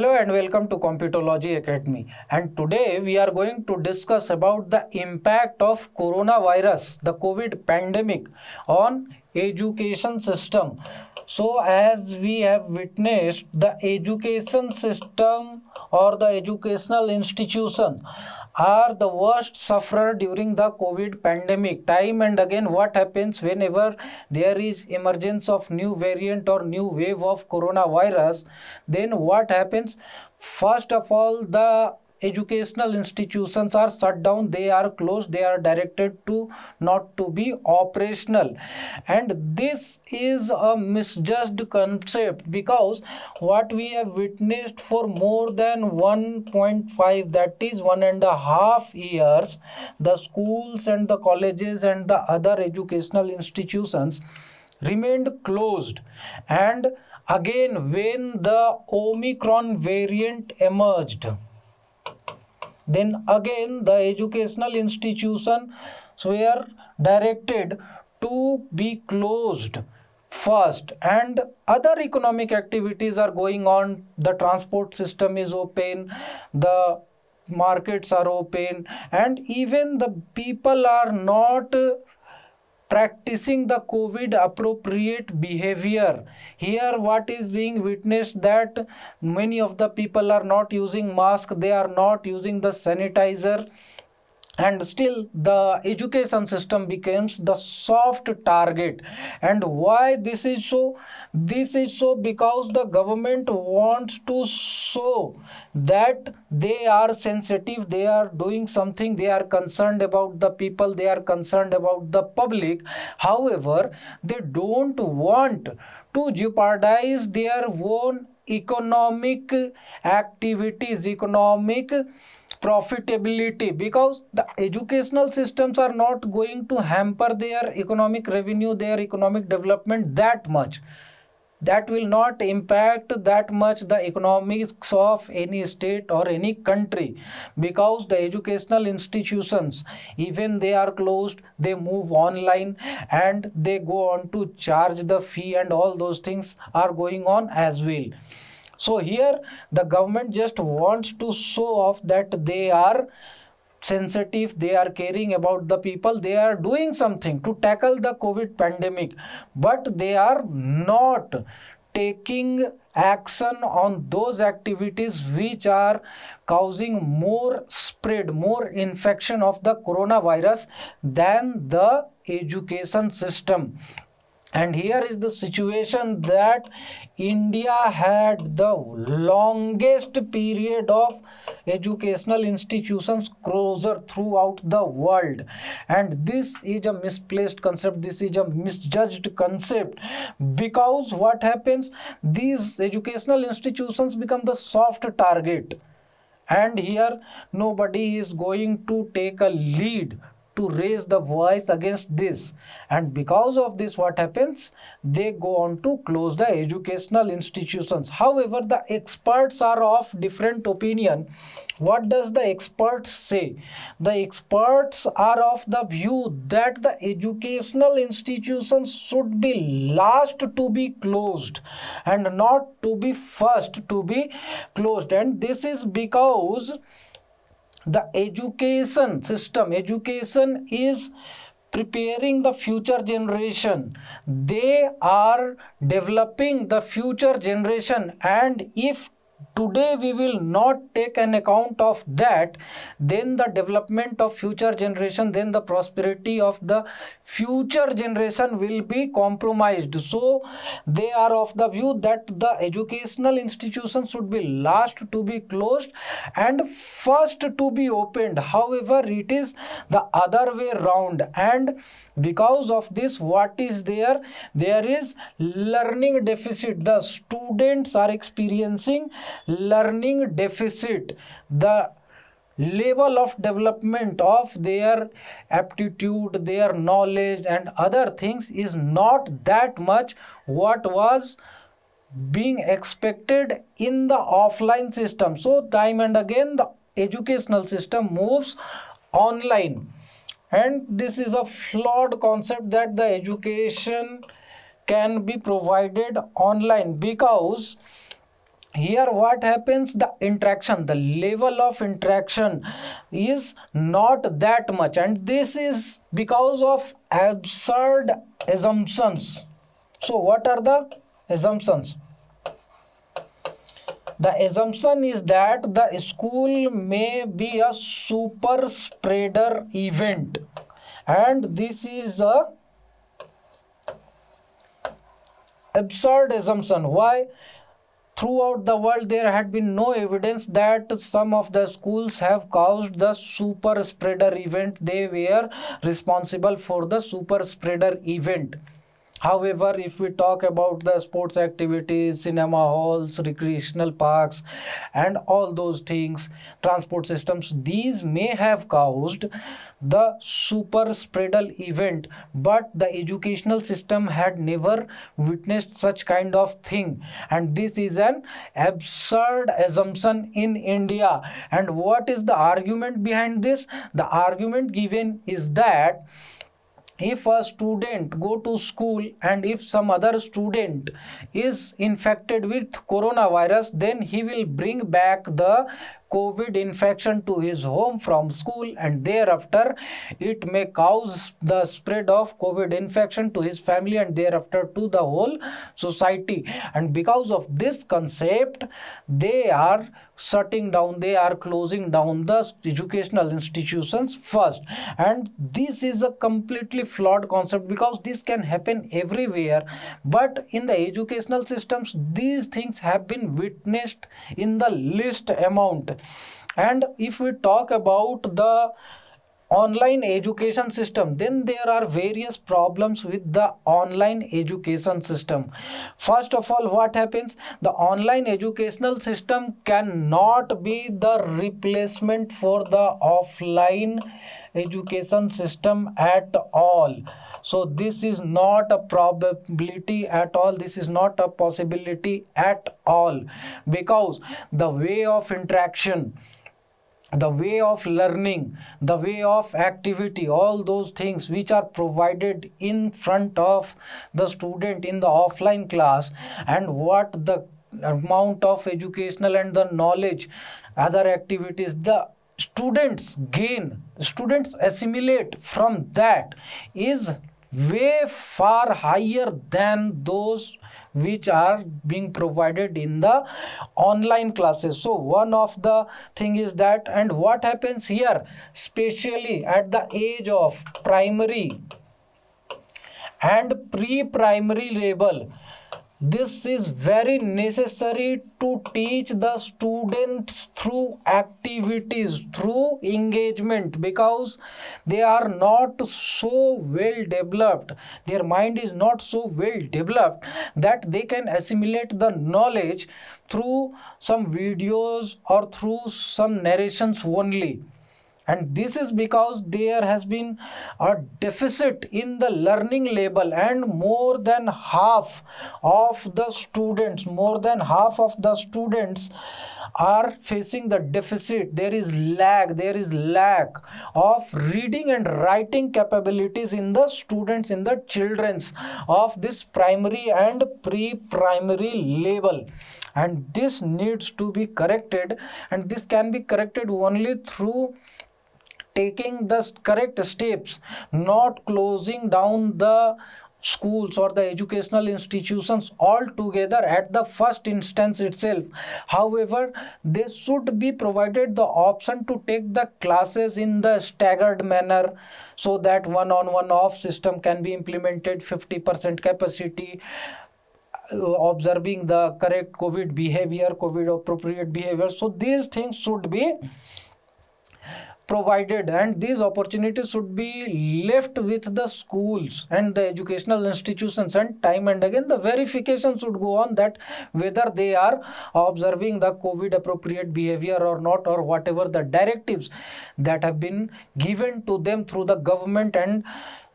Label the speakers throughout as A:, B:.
A: Hello and welcome to Computology Academy, and today we are going to discuss about the impact of coronavirus, the COVID pandemic on education system. So as we have witnessed, the education system or the educational institution are the worst sufferer during the COVID pandemic. Time and again, what happens whenever there is emergence of new variant or new wave of coronavirus, then what happens? First of all, the educational institutions are shut down, they are closed, they are directed to not to be operational. And this is a misjudged concept, because what we have witnessed for more than 1.5, that is 1.5 years, the schools and the colleges and the other educational institutions remained closed. And again, when the Omicron variant emerged, then again the educational institutions were directed to be closed first, and other economic activities are going on. The transport system is open, the markets are open, and even the people are not practicing the COVID appropriate behavior. Here what is being witnessed, that many of the people are not using mask, they are not using the sanitizer, and still the education system becomes the soft target. And why this is so? This is so because the government wants to show that they are sensitive, they are doing something, they are concerned about the people, they are concerned about the public. However, they don't want to jeopardize their own economic activities, economic profitability, because the educational systems are not going to hamper their economic revenue, their economic development that much. That will not impact that much the economics of any state or any country, because the educational institutions, even they are closed, they move online and they go on to charge the fee, and all those things are going on as well. So here the government just wants to show off that they are sensitive, they are caring about the people, they are doing something to tackle the COVID pandemic, but they are not taking action on those activities which are causing more spread, more infection of the coronavirus than the education system. And here is the situation, that India had the longest period of educational institutions closure throughout the world. And this is a misplaced concept, this is a misjudged concept, because what happens, these educational institutions become the soft target, and here nobody is going to take a lead to raise the voice against this. And because of this, what happens, they go on to close the educational institutions. However, the experts are of different opinion. What does the experts say? The experts are of the view that the educational institutions should be last to be closed and not to be first to be closed. And this is because the education system, education is preparing the future generation, they are developing the future generation. And if today we will not take an account of that, then the development of future generation, then the prosperity of the future generation will be compromised. So they are of the view that the educational institutions should be last to be closed and first to be opened. However, it is the other way round, and because of this, what is there is learning deficit. The students are experiencing learning deficit. The level of development of their aptitude, their knowledge and other things is not that much what was being expected in the offline system. So time and again the educational system moves online, and this is a flawed concept that the education can be provided online, because here what happens, the interaction, the level of interaction is not that much, and this is because of absurd assumptions. So what are the assumptions? The assumption is that the school may be a super spreader event, and this is a absurd assumption. Why? Throughout the world, there had been no evidence that some of the schools have caused the super spreader event. They were responsible for the super spreader event. However, if we talk about the sports activities, cinema halls, recreational parks, and all those things, transport systems, these may have caused the super spreader event, but the educational system had never witnessed such kind of thing. And this is an absurd assumption in India. And what is the argument behind this? The argument given is that if a student go to school and if some other student is infected with coronavirus, then he will bring back the COVID infection to his home from school, and thereafter it may cause the spread of COVID infection to his family and thereafter to the whole society. And because of this concept, they are shutting down, they are closing down the educational institutions first. And this is a completely flawed concept, because this can happen everywhere, but in the educational systems these things have been witnessed in the least amount. And if we talk about the online education system, then there are various problems with the online education system. First of all, what happens? The online educational system cannot be the replacement for the offline education system at all. So this is not a probability at all, this is not a possibility at all, because the way of interaction, the way of learning, the way of activity, all those things which are provided in front of the student in the offline class, and what the amount of educational and the knowledge, other activities the students gain, students assimilate from that, is way far higher than those which are being provided in the online classes. So one of the thing is that. And what happens here, especially at the age of primary and pre-primary level, this is very necessary to teach the students through activities, through engagement, because they are not so well developed, their mind is not so well developed that they can assimilate the knowledge through some videos or through some narrations only. And this is because there has been a deficit in the learning level, and more than half of the students, are facing the deficit. There is lack of reading and writing capabilities in the students, in the children's of this primary and pre-primary level. And this needs to be corrected, and this can be corrected only through taking the correct steps, not closing down the schools or the educational institutions altogether at the first instance itself. However, they should be provided the option to take the classes in the staggered manner, so that one-on-one off system can be implemented, 50% capacity, observing the correct COVID behavior, COVID appropriate behavior. So these things should be provided, and these opportunities should be left with the schools and the educational institutions, and time and again the verification should go on that whether they are observing the COVID appropriate behavior or not, or whatever the directives that have been given to them through the government, and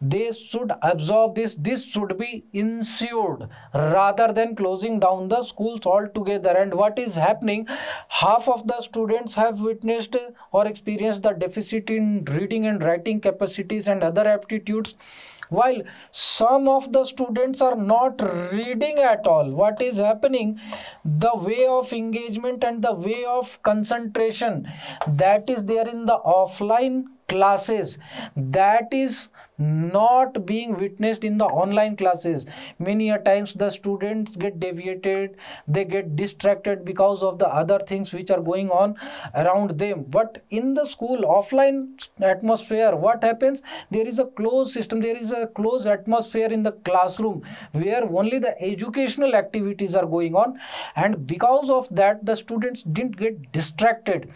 A: they should absorb this. This should be ensured rather than closing down the schools altogether. And what is happening, half of the students have witnessed or experienced the deficit in reading and writing capacities and other aptitudes, while some of the students are not reading at all. What is happening? The way of engagement and the way of concentration that is there in the offline classes, that is not being witnessed in the online classes. Many a times the students get deviated, they get distracted because of the other things which are going on around them. But in the school offline atmosphere, what happens? There is a closed system, there is a closed atmosphere in the classroom where only the educational activities are going on, and because of that the students didn't get distracted.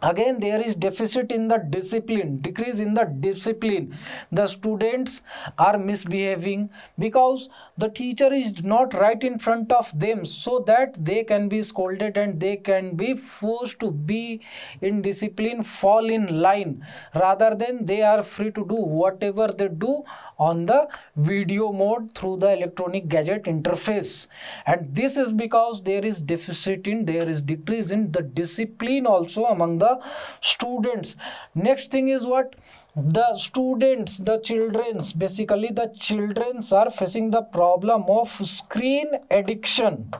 A: Again, there is deficit in the discipline, decrease in the discipline. The students are misbehaving because the teacher is not right in front of them, so that they can be scolded and they can be forced to be in discipline, fall in line, rather than they are free to do whatever they do on the video mode through the electronic gadget interface. And this is because there is decrease in the discipline also among the students. Next thing is what? The students, the children's, basically the children's are facing the problem of screen addiction.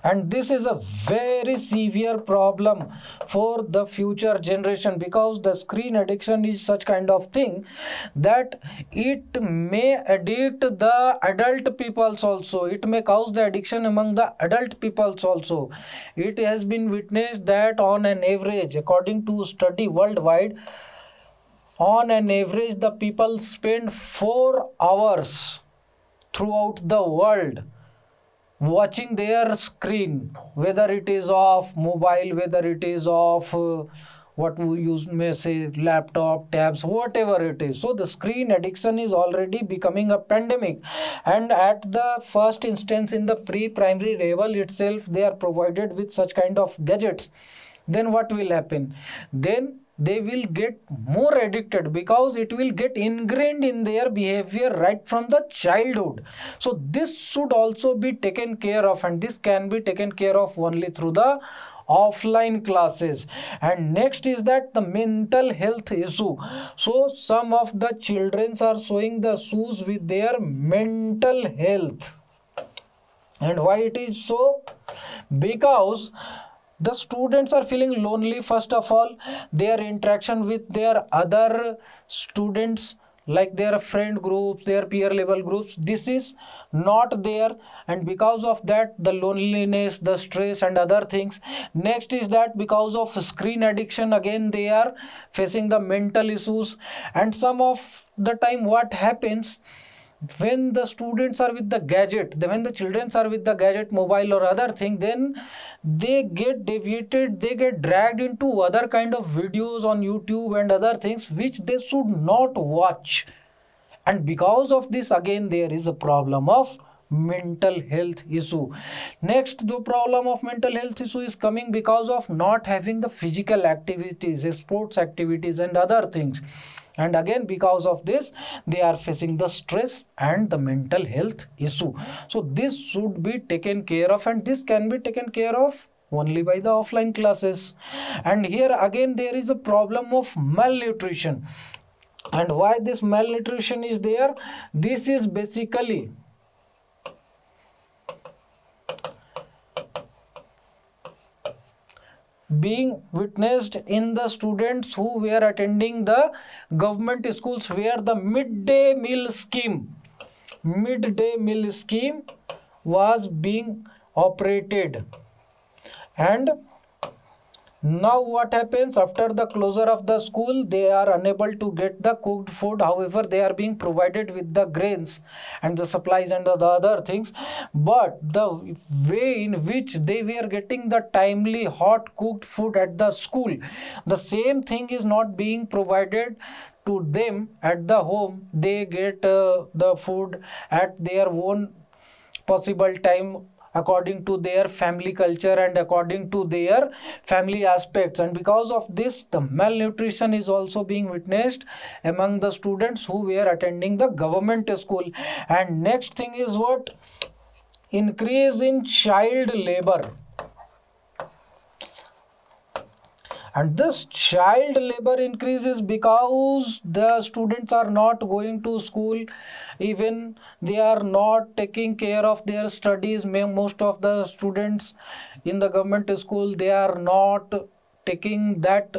A: And this is a very severe problem for the future generation, because the screen addiction is such kind of thing that it may addict the adult peoples also. It may cause the addiction among the adult peoples also. It has been witnessed that on an average, according to study worldwide, on an average the people spend 4 hours throughout the world watching their screen, whether it is of mobile, whether it is of what we use may say laptop, tabs, whatever it is. So the screen addiction is already becoming a pandemic, and at the first instance in the pre-primary level itself they are provided with such kind of gadgets. Then what will happen? Then they will get more addicted, because it will get ingrained in their behavior right from the childhood. So this should also be taken care of, and this can be taken care of only through the offline classes. And next is that the mental health issue. So some of the children are showing the issues with their mental health. And why it is so? Because the students are feeling lonely. First of all, their interaction with their other students, like their friend groups, their peer level groups, this is not there, and because of that the loneliness, the stress and other things. Next is that because of screen addiction, again they are facing the mental issues. And some of the time what happens, when the students are with the gadget, when the children are with the gadget, mobile or other thing, then they get deviated, they get dragged into other kind of videos on YouTube and other things which they should not watch. And because of this, again there is a problem of mental health issue. Next, the problem of mental health issue is coming because of not having the physical activities, sports activities and other things. And again because of this they are facing the stress and the mental health issue. So this should be taken care of, and this can be taken care of only by the offline classes. And here again there is a problem of malnutrition. And why this malnutrition is there? This is basically being witnessed in the students who were attending the government schools, where the midday meal scheme was being operated. And now what happens? After the closure of the school, they are unable to get the cooked food. However, they are being provided with the grains and the supplies and the other things. But the way in which they were getting the timely hot cooked food at the school, the same thing is not being provided to them at the home. They get the food at their own possible time, according to their family culture and according to their family aspects. And because of this, the malnutrition is also being witnessed among the students who were attending the government school. And next thing is what? Increase in child labor. And this child labor increases because the students are not going to school, even they are not taking care of their studies. Most of the students in the government school, they are not taking that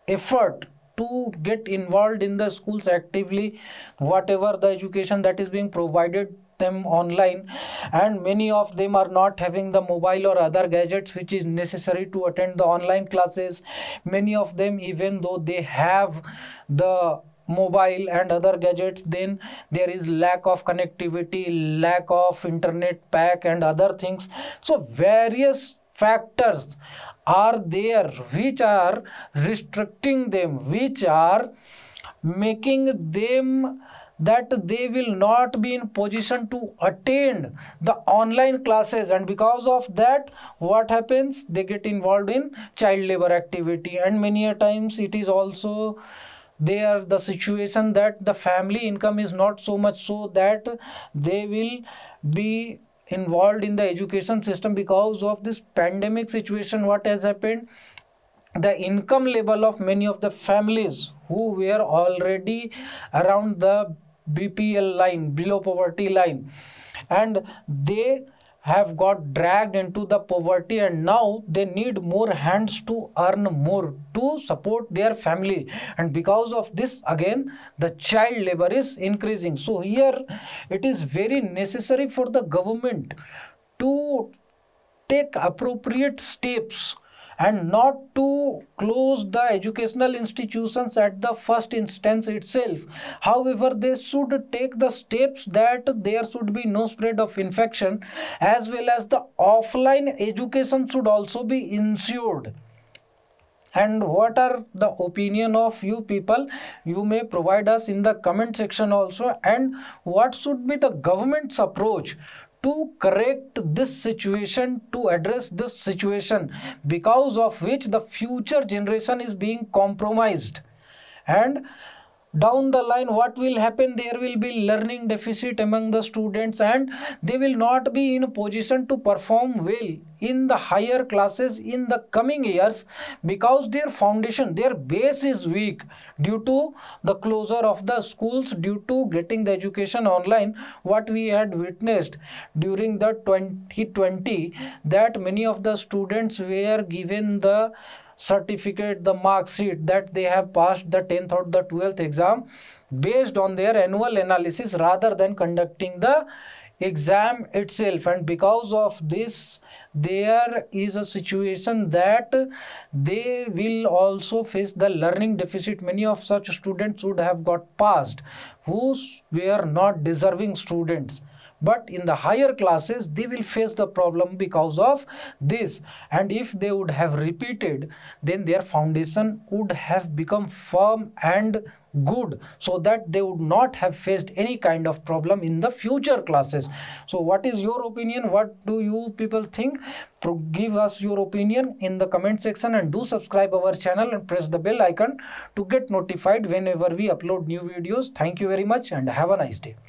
A: effort to get involved in the schools actively, whatever the education that is being provided them online, and many of them are not having the mobile or other gadgets which is necessary to attend the online classes. Many of them, even though they have the mobile and other gadgets, then there is lack of connectivity, lack of internet pack and other things. So various factors are there which are restricting them, which are making them that they will not be in position to attend the online classes, and because of that what happens, they get involved in child labor activity. And many a times it is also there the situation that the family income is not so much so that they will be involved in the education system. Because of this pandemic situation, what has happened, the income level of many of the families who were already around the BPL line, below poverty line, and they have got dragged into the poverty, and now they need more hands to earn more to support their family, and because of this again the child labor is increasing. So here it is very necessary for the government to take appropriate steps and not to close the educational institutions at the first instance itself. However, they should take the steps that there should be no spread of infection, as well as the offline education should also be ensured. And what are the opinion of you people? You may provide us in the comment section also. And what should be the government's approach to correct this situation, to address this situation, because of which the future generation is being compromised? And down the line what will happen, there will be learning deficit among the students, and they will not be in a position to perform well in the higher classes in the coming years, because their foundation, their base is weak due to the closure of the schools, due to getting the education online. What we had witnessed during the 2020, that many of the students were given the certificate, the mark sheet that they have passed the 10th or the 12th exam based on their annual analysis rather than conducting the exam itself. And because of this there is a situation that they will also face the learning deficit. Many of such students would have got passed who were not deserving students, but in the higher classes they will face the problem because of this. And if they would have repeated, then their foundation would have become firm and good, so that they would not have faced any kind of problem in the future classes. So what is your opinion? What do you people think? Give us your opinion in the comment section, and do subscribe our channel and press the bell icon to get notified whenever we upload new videos. Thank you very much and have a nice day.